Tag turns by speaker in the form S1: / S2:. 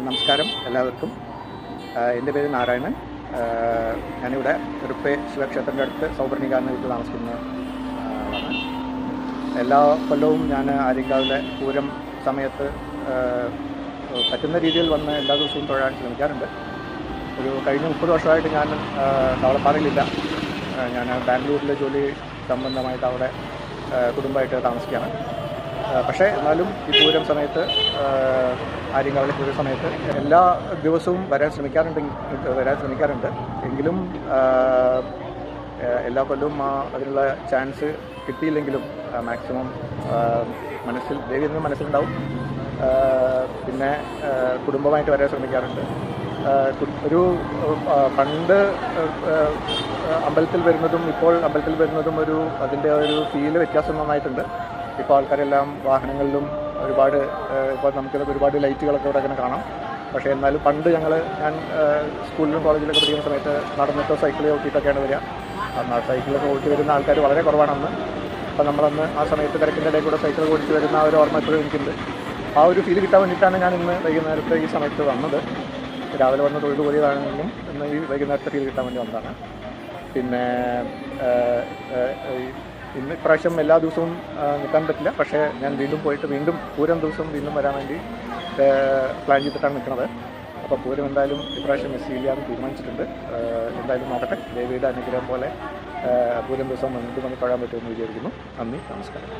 S1: നമസ്കാരം എല്ലാവർക്കും. എൻ്റെ പേര് നാരായണൻ. ഞാനിവിടെ ഉടുപ്പെ ശിവക്ഷേത്രത്തിൻ്റെ അടുത്ത് സൗവർണികാരൻ്റെ വീട്ടിൽ താമസിക്കുന്ന ആളാണ്. എല്ലാ കൊല്ലവും ഞാൻ ആര്യങ്കാവിലെ പൂരം സമയത്ത് പറ്റുന്ന രീതിയിൽ വന്ന് എല്ലാ ദിവസവും തൊഴാൻ ശ്രമിക്കാറുണ്ട്. കഴിഞ്ഞ 30 വർഷമായിട്ട് ഞാൻ കവളപ്പാറയിലില്ല. ഞാൻ ബാംഗ്ലൂരിലെ ജോലി സംബന്ധമായിട്ട് അവിടെ കുടുംബമായിട്ട് താമസിക്കുകയാണ്. പക്ഷേ എന്നാലും ഈ പൂരം സമയത്ത്, ആര്യങ്കാവിലെ പൂരം സമയത്ത് എല്ലാ ദിവസവും വരാൻ ശ്രമിക്കാറുണ്ട്. എങ്കിലും എല്ലാ കൊല്ലവും അതിനുള്ള ചാൻസ് കിട്ടിയില്ലെങ്കിലും മാക്സിമം ദേവി എന്ന് മനസ്സിലുണ്ടാവും. പിന്നെ കുടുംബമായിട്ട് വരാൻ ശ്രമിക്കാറുണ്ട്. പണ്ട് അമ്പലത്തിൽ വരുന്നതും ഇപ്പോൾ അമ്പലത്തിൽ വരുന്നതും അതിൻ്റെ ഒരു ഫീല് വ്യത്യാസം നന്നായിട്ടുണ്ട്. ഇപ്പോൾ ആൾക്കാരെല്ലാം വാഹനങ്ങളിലും ഇപ്പോൾ നമുക്കിതൊക്കെ ഒരുപാട് ലൈറ്റുകളൊക്കെ ഇവിടെ അങ്ങനെ കാണാം. പക്ഷേ എന്നാലും പണ്ട് ഞാൻ സ്കൂളിലും കോളേജിലൊക്കെ പഠിക്കുന്ന സമയത്ത് നടന്നിട്ടോ സൈക്കിളിൽ ഓട്ടിയിട്ടൊക്കെയാണ് വരിക. സൈക്കിളൊക്കെ ഓട്ടി വരുന്ന ആൾക്കാർ വളരെ കുറവാണെന്ന്. അപ്പോൾ നമ്മളന്ന് ആ സമയത്ത് തിരക്കിൻ്റെ ഇടയിൽ കൂടെ സൈക്കിൾ ഓടിച്ച് വരുന്ന ആ ഒരു ഓർമ്മ ഇപ്പോഴും എനിക്കുണ്ട്. ആ ഒരു ഫീൽ കിട്ടാൻ വേണ്ടിയിട്ടാണ് ഞാൻ ഇന്ന് വൈകുന്നേരത്തെ ഈ സമയത്ത് വന്നത്. രാവിലെ വന്ന് തൊഴിൽ കൂടിയതാണെങ്കിലും ഇന്ന് ഈ വൈകുന്നേരത്തെ ഫീൽ കിട്ടാൻ വേണ്ടി വന്നതാണ്. പിന്നെ ഇന്ന് ഇപ്രാവശ്യം എല്ലാ ദിവസവും നിൽക്കാൻ പറ്റില്ല. പക്ഷേ ഞാൻ വീണ്ടും പൂരം ദിവസം വരാൻ വേണ്ടി പ്ലാൻ ചെയ്തിട്ടാണ് നിൽക്കുന്നത്. അപ്പോൾ പൂരം എന്തായാലും ഇപ്രാവശ്യം മിസ് ചെയ്യാൻ തീരുമാനിച്ചിട്ടുണ്ട്. എന്തായാലും നോക്കട്ടെ, ദേവിയുടെ അനുഗ്രഹം പോലെ പൂരം ദിവസം വന്നിട്ട് തൊഴാൻ പറ്റുമെന്ന് വിചാരിക്കുന്നു. നന്ദി, നമസ്കാരം.